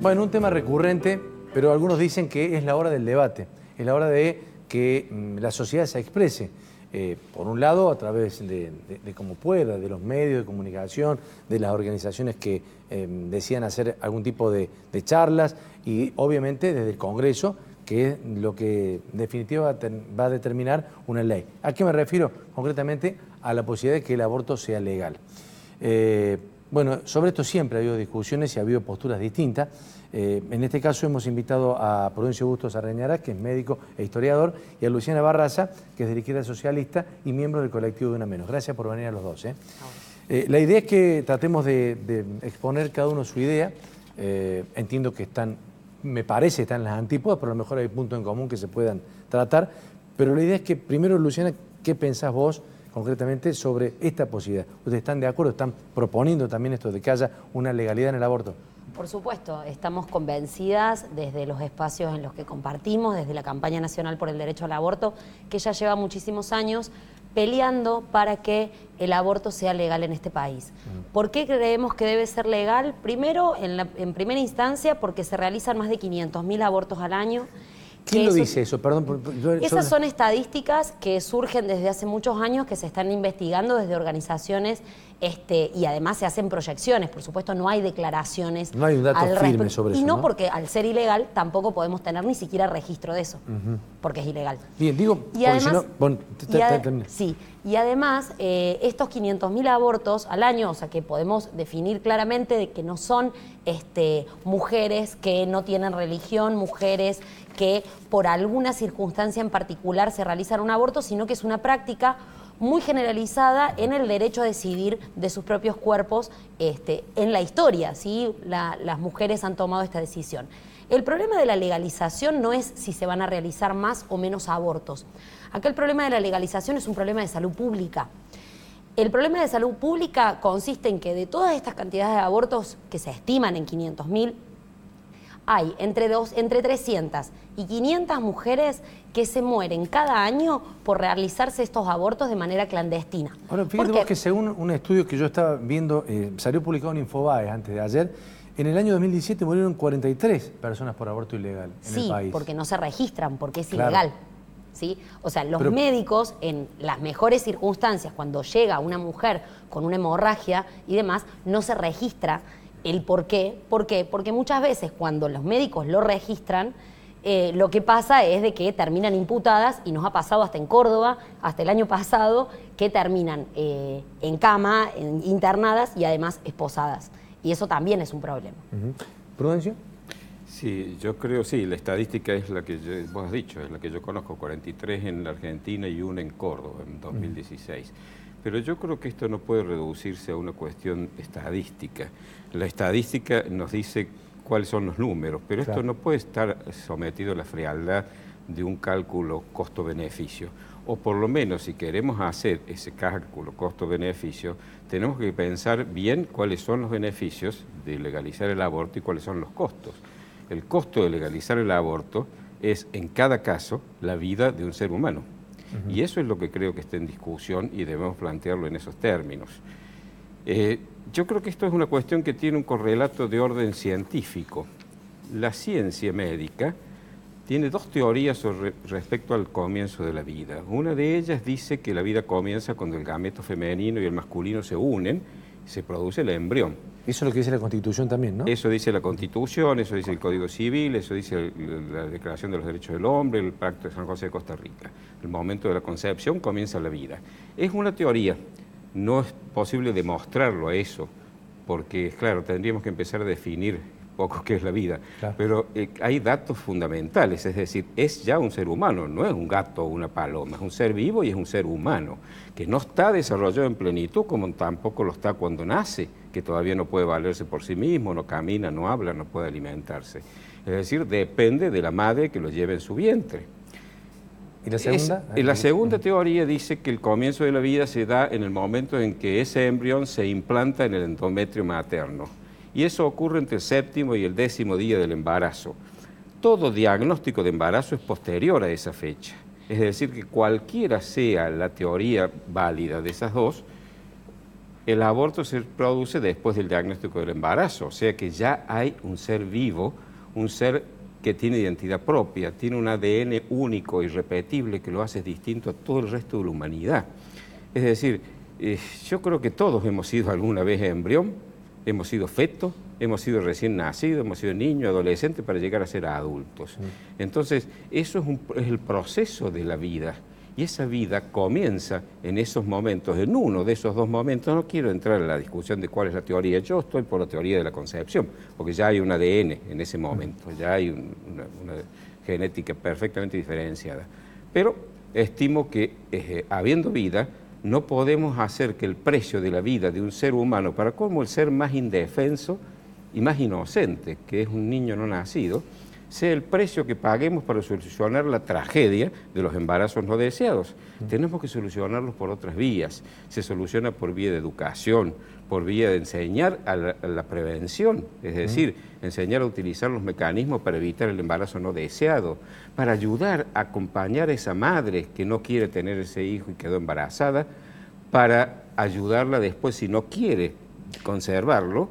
Bueno, un tema recurrente, pero algunos dicen que es la hora del debate, es la hora de que la sociedad se exprese. Por un lado, a través de como pueda, de los medios de comunicación, de las organizaciones que decían hacer algún tipo de charlas y obviamente desde el Congreso, que es lo que en definitiva va a determinar una ley. ¿A qué me refiero? Concretamente a la posibilidad de que el aborto sea legal. Bueno, sobre esto siempre ha habido discusiones y ha habido posturas distintas. En este caso hemos invitado a Prudencio Bustos Arreñarás, que es médico e historiador, y a Luciana Barraza, que es de la izquierda socialista y miembro del colectivo De Una Menos. Gracias por venir a los dos. La idea es que tratemos de exponer cada uno su idea. Entiendo que me parece están las antípodas, pero a lo mejor hay puntos en común que se puedan tratar. Pero la idea es que primero, Luciana, ¿qué pensás vos concretamente sobre esta posibilidad? ¿Ustedes están de acuerdo? ¿Están proponiendo también esto de que haya una legalidad en el aborto? Por supuesto, estamos convencidas desde los espacios en los que compartimos, desde la campaña nacional por el derecho al aborto, que ya lleva muchísimos años peleando para que el aborto sea legal en este país. ¿Por qué creemos que debe ser legal? Primero, en primera instancia, porque se realizan más de 500.000 abortos al año. ¿Quién lo dice eso? Perdón. Esas son estadísticas que surgen desde hace muchos años, que se están investigando desde organizaciones y además se hacen proyecciones. Por supuesto, no hay declaraciones. No hay un dato firme sobre eso. Y no, porque al ser ilegal tampoco podemos tener ni siquiera registro de eso, porque es ilegal. Bien, digo, y además, si no, y además estos 500.000 abortos al año, o sea que podemos definir claramente de que no son mujeres que no tienen religión, mujeres que por alguna circunstancia en particular se realizan un aborto, sino que es una práctica muy generalizada en el derecho a decidir de sus propios cuerpos en la historia, ¿sí? Las mujeres han tomado esta decisión. El problema de la legalización no es si se van a realizar más o menos abortos. Acá el problema de la legalización es un problema de salud pública. El problema de salud pública consiste en que de todas estas cantidades de abortos que se estiman en 500.000, hay entre 300 y 500 mujeres que se mueren cada año por realizarse estos abortos de manera clandestina. Ahora, fíjate vos que según un estudio que yo estaba viendo, salió publicado en Infobae antes de ayer, en el año 2017 murieron 43 personas por aborto ilegal en el país. Sí, porque no se registran, porque es ilegal. ¿Sí? O sea, los médicos, en las mejores circunstancias, cuando llega una mujer con una hemorragia y demás, no se registra el por qué. ¿Por qué? Porque muchas veces cuando los médicos lo registran, lo que pasa es de que terminan imputadas, y nos ha pasado hasta en Córdoba, hasta el año pasado, que terminan en cama, internadas y además esposadas. Y eso también es un problema. ¿Prudencio? Sí, yo creo, sí, la estadística es la que vos has dicho, es la que yo conozco, 43 en la Argentina y 1 en Córdoba en 2016. Pero yo creo que esto no puede reducirse a una cuestión estadística. La estadística nos dice cuáles son los números, pero esto no puede estar sometido a la frialdad de un cálculo costo-beneficio. O por lo menos, si queremos hacer ese cálculo costo-beneficio, tenemos que pensar bien cuáles son los beneficios de legalizar el aborto y cuáles son los costos. El costo de legalizar el aborto es, en cada caso, la vida de un ser humano. Y eso es lo que creo que está en discusión y debemos plantearlo en esos términos. Yo creo que esto es una cuestión que tiene un correlato de orden científico. La ciencia médica tiene dos teorías respecto al comienzo de la vida. Una de ellas dice que la vida comienza cuando el gameto femenino y el masculino se unen, se produce el embrión. Eso es lo que dice la Constitución también, ¿no? Eso dice la Constitución, eso dice el Código Civil, eso dice la Declaración de los Derechos del Hombre, el Pacto de San José de Costa Rica. El momento de la concepción comienza la vida. Es una teoría, no es posible demostrarlo a eso, porque, claro, tendríamos que empezar a definir poco qué es la vida. Claro. Pero hay datos fundamentales, es decir, es ya un ser humano, no es un gato o una paloma, es un ser vivo y es un ser humano, que no está desarrollado en plenitud, como tampoco lo está cuando nace, que todavía no puede valerse por sí mismo, no camina, no habla, no puede alimentarse. Es decir, depende de la madre que lo lleve en su vientre. ¿Y la segunda? La segunda teoría dice que el comienzo de la vida se da en el momento en que ese embrión se implanta en el endometrio materno. Y eso ocurre entre el 7º y el 10º día del embarazo. Todo diagnóstico de embarazo es posterior a esa fecha. Es decir, que cualquiera sea la teoría válida de esas dos, el aborto se produce después del diagnóstico del embarazo, o sea que ya hay un ser vivo, un ser que tiene identidad propia, tiene un ADN único, irrepetible, que lo hace distinto a todo el resto de la humanidad. Es decir, yo creo que todos hemos sido alguna vez embrión, hemos sido feto, hemos sido recién nacidos, hemos sido niños, adolescentes, para llegar a ser adultos. Entonces, eso es el proceso de la vida. Y esa vida comienza en esos momentos, en uno de esos dos momentos. No quiero entrar en la discusión de cuál es la teoría, yo estoy por la teoría de la concepción, porque ya hay un ADN en ese momento, ya hay una genética perfectamente diferenciada. Pero estimo que habiendo vida, no podemos hacer que el precio de la vida de un ser humano, para como el ser más indefenso y más inocente, que es un niño no nacido, sea el precio que paguemos para solucionar la tragedia de los embarazos no deseados. Tenemos que solucionarlos por otras vías. Se soluciona por vía de educación, por vía de enseñar a la prevención, es decir, enseñar a utilizar los mecanismos para evitar el embarazo no deseado, para ayudar a acompañar a esa madre que no quiere tener ese hijo y quedó embarazada, para ayudarla después, si no quiere conservarlo,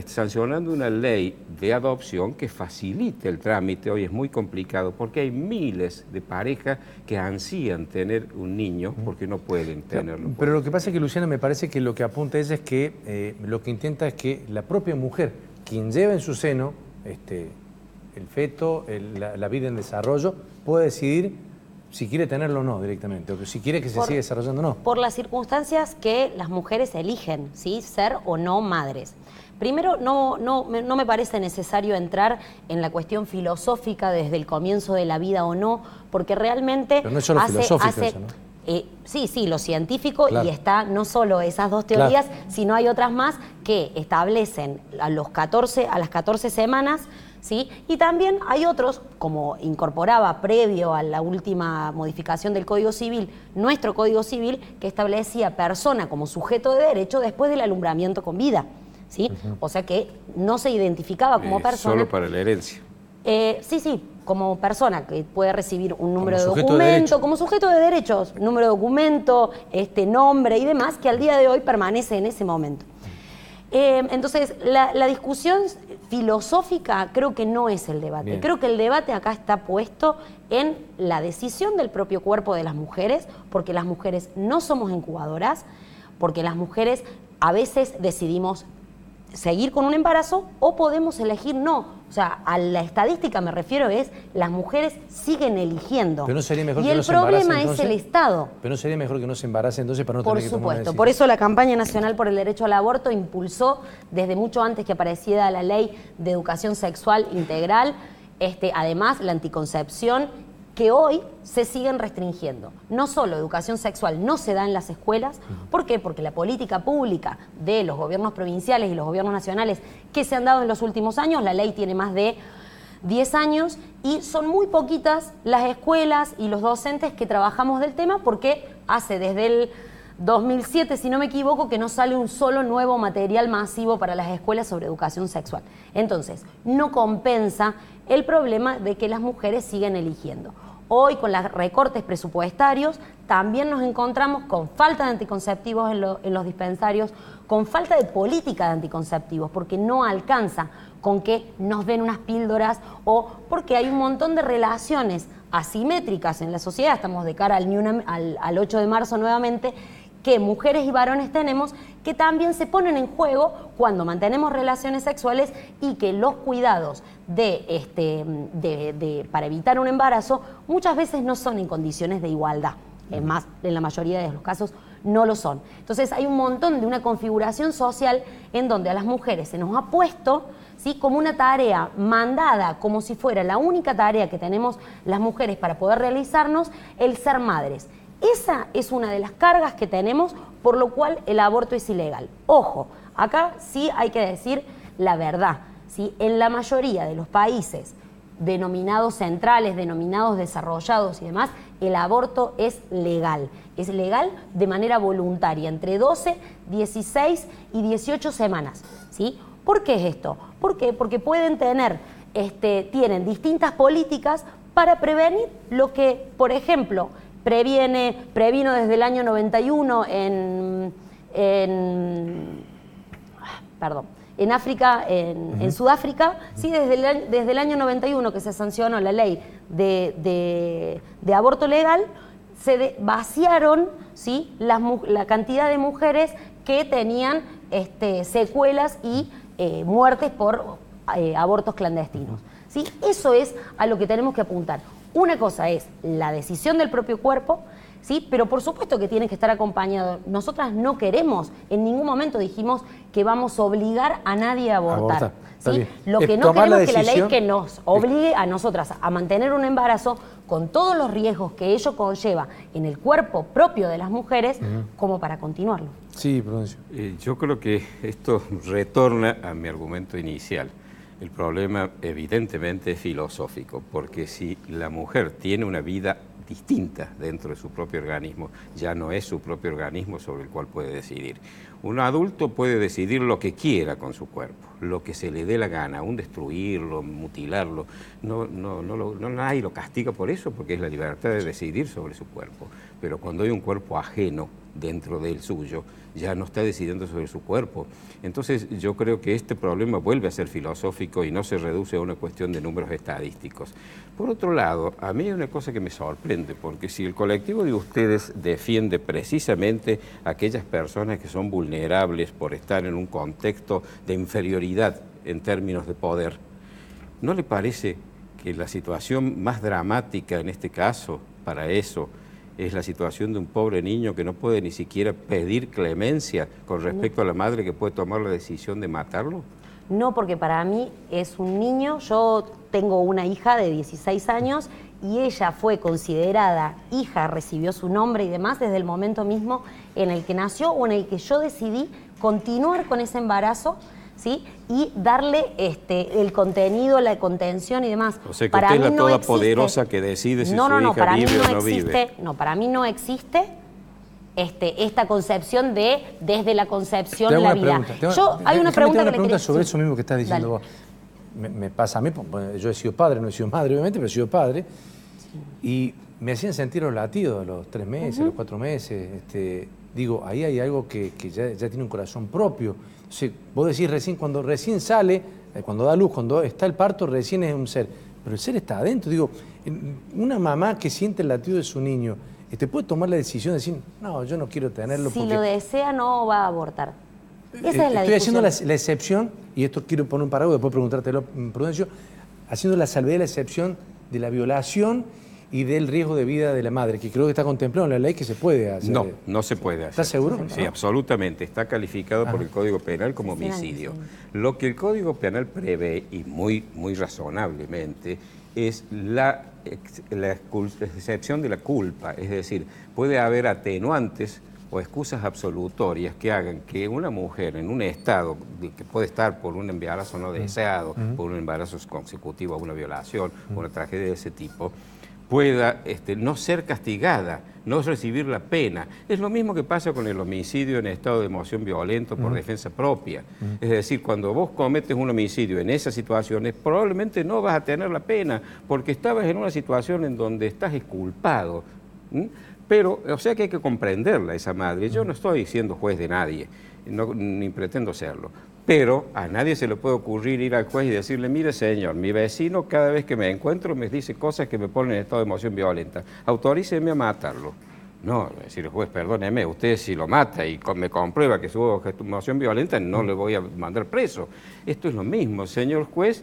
sancionando una ley de adopción que facilite el trámite. Hoy es muy complicado porque hay miles de parejas que ansían tener un niño porque no pueden tenerlo. Pero lo que pasa es que, Luciana, me parece que lo que apunta ella es que lo que intenta es que la propia mujer, quien lleva en su seno el feto, la vida en desarrollo, pueda decidir si quiere tenerlo o no directamente, o si quiere que se siga desarrollando o no. Por las circunstancias que las mujeres eligen, ¿sí? Ser o no madres. Primero, no me parece necesario entrar en la cuestión filosófica desde el comienzo de la vida o no, porque realmente... Pero no es solo filosófico eso, ¿no? Sí, lo científico, claro. Y está no solo esas dos teorías, claro, sino hay otras más que establecen a las 14 semanas, ¿sí? Y también hay otros, como incorporaba previo a la última modificación del Código Civil, nuestro Código Civil, que establecía persona como sujeto de derecho después del alumbramiento con vida, ¿sí? O sea que no se identificaba como persona. Solo para la herencia. Sí, como persona que puede recibir un número de documento, como sujeto de derechos, número de documento, nombre y demás, que al día de hoy permanece en ese momento. Entonces, la discusión filosófica creo que no es el debate. Bien. Creo que el debate acá está puesto en la decisión del propio cuerpo de las mujeres, porque las mujeres no somos incubadoras, porque las mujeres a veces decidimos seguir con un embarazo o podemos elegir no. O sea, a la estadística me refiero es las mujeres siguen eligiendo. Pero no sería mejor y que el no se embarace, problema entonces, es el Estado. Pero no sería mejor que no se embarace entonces para no tener que tomar una decisión. Por eso la campaña nacional por el derecho al aborto impulsó desde mucho antes que apareciera la ley de educación sexual integral, además la anticoncepción, que hoy se siguen restringiendo. No solo educación sexual no se da en las escuelas, ¿por qué? Porque la política pública de los gobiernos provinciales y los gobiernos nacionales que se han dado en los últimos años, la ley tiene más de 10 años y son muy poquitas las escuelas y los docentes que trabajamos del tema porque hace desde el 2007, si no me equivoco, que no sale un solo nuevo material masivo para las escuelas sobre educación sexual. Entonces, no compensa el problema de que las mujeres siguen eligiendo. Hoy, con los recortes presupuestarios, también nos encontramos con falta de anticonceptivos en los dispensarios, con falta de política de anticonceptivos, porque no alcanza con que nos den unas píldoras o porque hay un montón de relaciones asimétricas en la sociedad. Estamos de cara al 8 de marzo nuevamente, que mujeres y varones tenemos que también se ponen en juego cuando mantenemos relaciones sexuales y que los cuidados para evitar un embarazo muchas veces no son en condiciones de igualdad. Es más, en la mayoría de los casos no lo son. Entonces hay un montón de una configuración social en donde a las mujeres se nos ha puesto, ¿sí?, como una tarea mandada, como si fuera la única tarea que tenemos las mujeres para poder realizarnos, el ser madres. Esa es una de las cargas que tenemos, por lo cual el aborto es ilegal. Ojo, acá sí hay que decir la verdad, ¿sí? En la mayoría de los países denominados centrales, denominados desarrollados y demás, el aborto es legal. Es legal de manera voluntaria, entre 12, 16 y 18 semanas, ¿sí? ¿Por qué es esto? ¿Por qué? Porque pueden tener, tienen distintas políticas para prevenir lo que, por ejemplo, previno desde el año 91 en en África, en Sudáfrica, ¿sí? Desde el año 91 que se sancionó la ley de aborto legal, se vaciaron, ¿sí? la cantidad de mujeres que tenían secuelas y muertes por abortos clandestinos. ¿Sí? Eso es a lo que tenemos que apuntar. Una cosa es la decisión del propio cuerpo, ¿sí? Pero por supuesto que tiene que estar acompañado. Nosotras no queremos, en ningún momento dijimos que vamos a obligar a nadie a abortar. ¿Sí? Lo que no queremos es que la ley que nos obligue a nosotras a mantener un embarazo con todos los riesgos que ello conlleva en el cuerpo propio de las mujeres, como para continuarlo. Sí, Prudencio. Yo creo que esto retorna a mi argumento inicial. El problema evidentemente es filosófico, porque si la mujer tiene una vida distinta dentro de su propio organismo, ya no es su propio organismo sobre el cual puede decidir. Un adulto puede decidir lo que quiera con su cuerpo, lo que se le dé la gana, aún destruirlo, mutilarlo. Nadie lo castiga por eso, porque es la libertad de decidir sobre su cuerpo. Pero cuando hay un cuerpo ajeno dentro del suyo, ya no está decidiendo sobre su cuerpo. Entonces yo creo que este problema vuelve a ser filosófico y no se reduce a una cuestión de números estadísticos. Por otro lado, a mí hay una cosa que me sorprende, porque si el colectivo de ustedes defiende precisamente a aquellas personas que son vulnerables por estar en un contexto de inferioridad en términos de poder, ¿no le parece que la situación más dramática en este caso para eso es la situación de un pobre niño que no puede ni siquiera pedir clemencia con respecto a la madre que puede tomar la decisión de matarlo? No, porque para mí es un niño. Yo tengo una hija de 16 años y ella fue considerada hija, recibió su nombre y demás desde el momento mismo en el que nació o en el que yo decidí continuar con ese embarazo, ¿sí? Y darle el contenido, la contención y demás. O sea que usted es la todopoderosa que decide si su hija vive o no vive. No, para mí no existe esta concepción de desde la concepción la vida. Hay una pregunta sobre eso mismo que estás diciendo vos. Me pasa a mí, yo he sido padre, no he sido madre obviamente, pero he sido padre, y me hacían sentir los latidos a los 3 meses, a los 4 meses. Digo, ahí hay algo que ya tiene un corazón propio. Entonces, vos decís cuando recién sale, cuando da luz, cuando está el parto, recién es un ser. Pero el ser está adentro. Digo, una mamá que siente el latido de su niño, puede tomar la decisión de decir, no, yo no quiero tenerlo. Si lo desea, no va a abortar. Esa es la estoy discusión. Haciendo la excepción, y esto quiero poner un parágrafo, después preguntártelo, Prudencio, haciendo la salvedad de la excepción de la violación y del riesgo de vida de la madre, que creo que está contemplado en la ley que se puede hacer. No, no se puede hacer. ¿Estás seguro? Sí, absolutamente. Está calificado por el Código Penal como homicidio. Lo que el Código Penal prevé, y muy razonablemente, es la excepción de la culpa. Es decir, puede haber atenuantes o excusas absolutorias que hagan que una mujer en un estado que puede estar por un embarazo no deseado, por un embarazo consecutivo a una violación, una tragedia de ese tipo, pueda no ser castigada, no recibir la pena. Es lo mismo que pasa con el homicidio en estado de emoción violento por defensa propia. Es decir, cuando vos cometes un homicidio en esas situaciones, probablemente no vas a tener la pena, porque estabas en una situación en donde estás exculpado. Pero, o sea que hay que comprenderla esa madre. Yo no estoy siendo juez de nadie, ni pretendo serlo. Pero a nadie se le puede ocurrir ir al juez y decirle, mire señor, mi vecino cada vez que me encuentro me dice cosas que me ponen en estado de emoción violenta. Autoríceme a matarlo. No, decirle juez, perdóneme, usted si lo mata y me comprueba que su emoción violenta, no le voy a mandar preso. Esto es lo mismo, señor juez,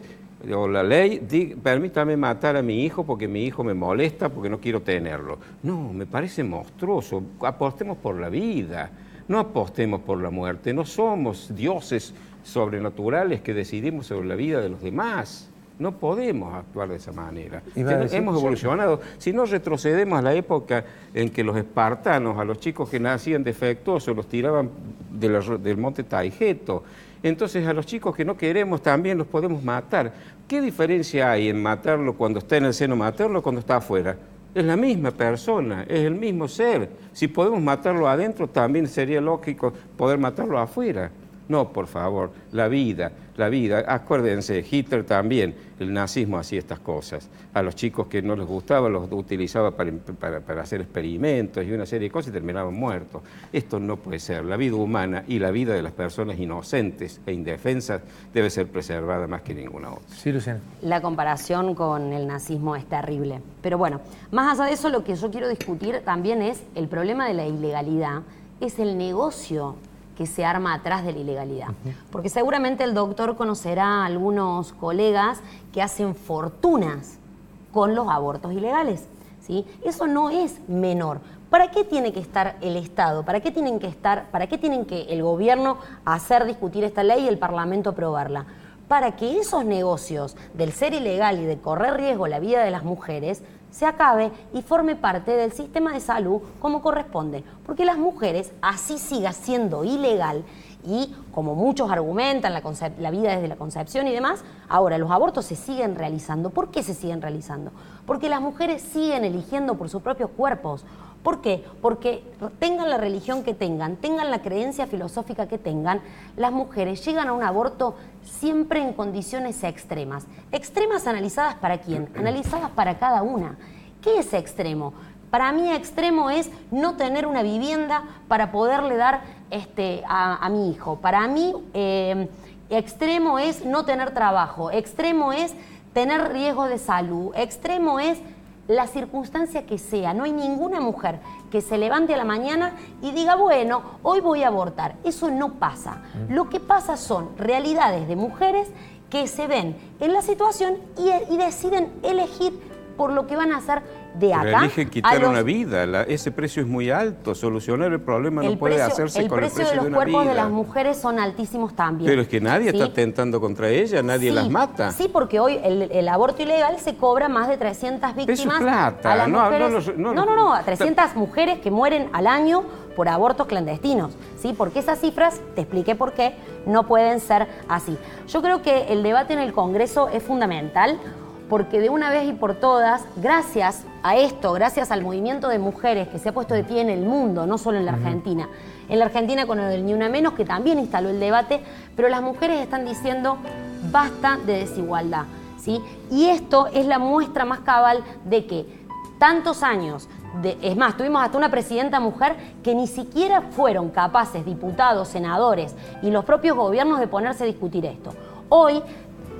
o la ley, permítame matar a mi hijo porque mi hijo me molesta, porque no quiero tenerlo. No, me parece monstruoso. Apostemos por la vida, no apostemos por la muerte. No somos dioses sobrenaturales que decidimos sobre la vida de los demás. No podemos actuar de esa manera. Hemos evolucionado. Si no, retrocedemos a la época en que los espartanos, a los chicos que nacían defectuosos, los tiraban del monte Taigeto. Entonces a los chicos que no queremos también los podemos matar. ¿Qué diferencia hay en matarlo cuando está en el seno materno o cuando está afuera? Es la misma persona, es el mismo ser. Si podemos matarlo adentro, también sería lógico poder matarlo afuera. No, por favor, la vida. Acuérdense, Hitler también, el nazismo hacía estas cosas. A los chicos que no les gustaba los utilizaba para hacer experimentos y una serie de cosas y terminaban muertos. Esto no puede ser. La vida humana y la vida de las personas inocentes e indefensas debe ser preservada más que ninguna otra. Sí, Luciana. La comparación con el nazismo es terrible. Pero bueno, más allá de eso, lo que yo quiero discutir también es el problema de la ilegalidad, es el negocio que se arma atrás de la ilegalidad. Porque seguramente el doctor conocerá a algunos colegas que hacen fortunas con los abortos ilegales, ¿sí? Eso no es menor. ¿Para qué tiene que estar el Estado? ¿Para qué tienen que el gobierno hacer discutir esta ley y el Parlamento aprobarla? Para que esos negocios del ser ilegal y de correr riesgo la vida de las mujeres se acabe y forme parte del sistema de salud como corresponde. Porque las mujeres, así siga siendo ilegal y, como muchos argumentan, la vida desde la concepción y demás, ahora los abortos se siguen realizando. ¿Por qué se siguen realizando? Porque las mujeres siguen eligiendo por sus propios cuerpos. ¿Por qué? Porque tengan la religión que tengan la creencia filosófica que tengan, las mujeres llegan a un aborto siempre en condiciones extremas. ¿Extremas analizadas para quién? Analizadas para cada una. ¿Qué es extremo? Para mí extremo es no tener una vivienda para poderle dar a mi hijo. Para mí extremo es no tener trabajo. Extremo es tener riesgo de salud. Extremo es la circunstancia que sea. No hay ninguna mujer que se levante a la mañana y diga, bueno, hoy voy a abortar. Eso no pasa. Lo que pasa son realidades de mujeres que se ven en la situación y deciden elegir por lo que van a hacer de acá. Pero eligen quitar una vida, ese precio es muy alto, solucionar el problema no puede hacerse con el precio de una vida. El precio de los cuerpos de las mujeres son altísimos también. Pero es que nadie está atentando contra ellas, nadie las mata. Sí, porque hoy el aborto ilegal se cobra más de 300 víctimas. Eso es plata. A las mujeres, a 300 mujeres que mueren al año por abortos clandestinos, ¿sí? Porque esas cifras, te expliqué por qué, no pueden ser así. Yo creo que el debate en el Congreso es fundamental, porque de una vez y por todas, gracias a esto, gracias al movimiento de mujeres que se ha puesto de pie en el mundo, no solo en la Argentina. En la Argentina con el Ni Una Menos, que también instaló el debate, pero las mujeres están diciendo basta de desigualdad, ¿sí? Y esto es la muestra más cabal de que tantos años, es más, tuvimos hasta una presidenta mujer que ni siquiera fueron capaces, diputados, senadores y los propios gobiernos, de ponerse a discutir esto. Hoy,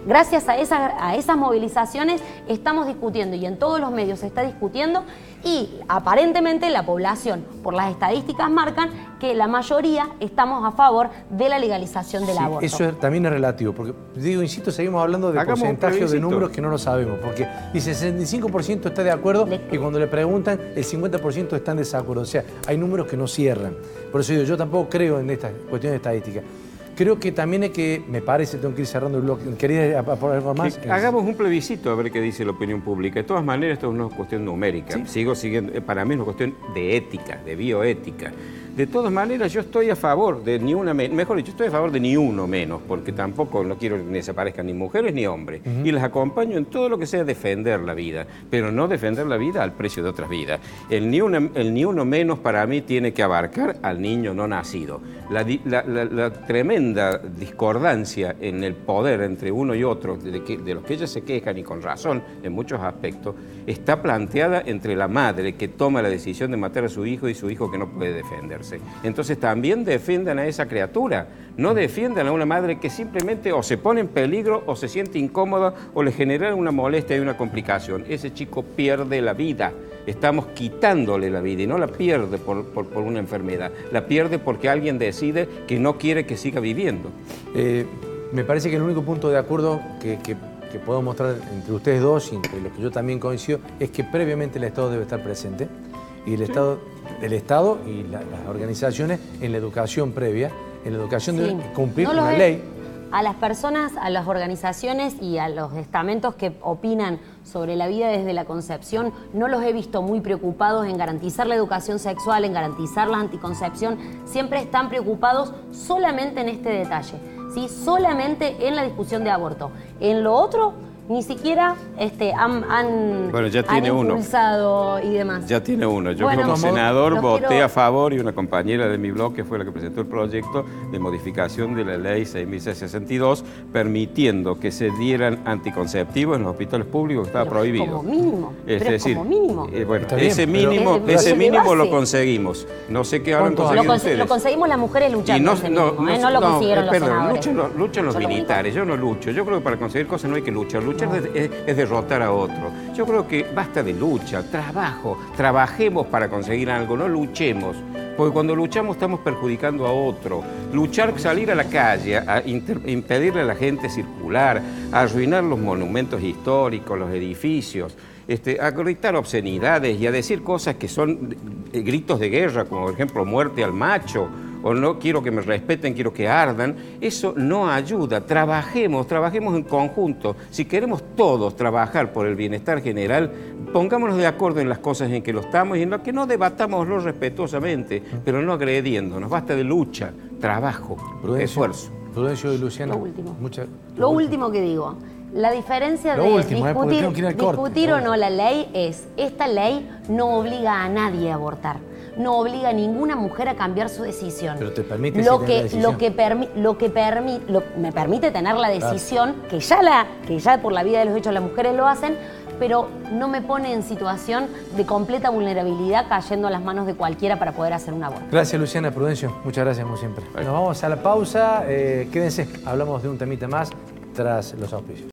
gracias a esas movilizaciones, estamos discutiendo y en todos los medios se está discutiendo y aparentemente la población, por las estadísticas, marcan que la mayoría estamos a favor de la legalización del aborto. Eso también es relativo, porque insisto, seguimos hablando de porcentajes de números que no lo sabemos, porque dice 65% está de acuerdo y cuando le preguntan el 50% está en desacuerdo, o sea, hay números que no cierran. Por eso digo, yo tampoco creo en estas cuestiones estadísticas. Creo que también hay que, me parece, tengo que ir cerrando el bloque. ¿Quería aportar algo más? Hagamos un plebiscito a ver qué dice la opinión pública. De todas maneras, esto es una cuestión numérica. ¿Sí? Sigo siguiendo, para mí es una cuestión de ética, de bioética. De todas maneras, yo estoy a favor de ni una menos, mejor dicho, estoy a favor de ni uno menos, porque tampoco no quiero que desaparezcan ni mujeres ni hombres. Y las acompaño en todo lo que sea defender la vida, pero no defender la vida al precio de otras vidas. El ni uno menos para mí tiene que abarcar al niño no nacido. La tremenda discordancia en el poder entre uno y otro, de los que ellas se quejan y con razón en muchos aspectos, está planteada entre la madre que toma la decisión de matar a su hijo y su hijo que no puede defenderse. Entonces también defiendan a esa criatura, no defiendan a una madre que simplemente o se pone en peligro o se siente incómoda o le genera una molestia y una complicación. Ese chico pierde la vida, estamos quitándole la vida y no la pierde por una enfermedad, la pierde porque alguien decide que no quiere que siga viviendo. Me parece que el único punto de acuerdo que puedo mostrar entre ustedes dos y entre los que yo también coincido es que previamente el Estado debe estar presente y el Estado y las organizaciones en la educación previa, en la educación de cumplir una ley. A las personas, a las organizaciones y a los estamentos que opinan sobre la vida desde la concepción, no los he visto muy preocupados en garantizar la educación sexual, en garantizar la anticoncepción. Siempre están preocupados solamente en este detalle, ¿sí? Solamente en la discusión de aborto. En lo otro, ni siquiera han Bueno, ya tiene uno. impulsado y demás. Ya tiene uno. Yo Bueno, como senador voté quiero... a favor y una compañera de mi bloque fue la que presentó el proyecto de modificación de la ley 6.662 permitiendo que se dieran anticonceptivos en los hospitales públicos, que estaba Pero prohibido. Como mínimo. Es Pero decir, como mínimo. Bueno, Está bien, ese pero- mínimo, Pero ese es de mínimo lo base. conseguimos. No sé qué habrán ¿Cuánto conseguido ustedes. Lo conseguimos las mujeres luchando. ese mínimo, no lo consiguieron los perdón, senadores. luchan los Yo lo militares, yo no lucho. Yo creo que para conseguir cosas no hay que luchar. Luchar es derrotar a otro. Yo creo que basta de lucha, trabajo. Trabajemos para conseguir algo, no luchemos. Porque cuando luchamos estamos perjudicando a otro. Luchar, salir a la calle, a impedirle a la gente circular, a arruinar los monumentos históricos, los edificios, a gritar obscenidades y a decir cosas que son gritos de guerra, como por ejemplo muerte al macho, o no quiero que me respeten, quiero que ardan, eso no ayuda. Trabajemos en conjunto. Si queremos todos trabajar por el bienestar general, pongámonos de acuerdo en las cosas en que lo estamos y en lo que no debatámoslo respetuosamente, pero no agrediéndonos. Basta de lucha, trabajo, esfuerzo. Prudencio y Luciana. Lo último. Lo último que digo. La diferencia Lo de último, porque tengo que ir al corte. discutir o no la ley es, esta ley no obliga a nadie a abortar. No obliga a ninguna mujer a cambiar su decisión. Pero te permite lo tener que, la decisión. me permite tener la decisión, que ya por la vida de los hechos las mujeres lo hacen, pero no me pone en situación de completa vulnerabilidad cayendo a las manos de cualquiera para poder hacer un aborto. Gracias, Luciana. Prudencio, muchas gracias como siempre. Nos vamos a la pausa. Quédense, hablamos de un temita más tras los auspicios.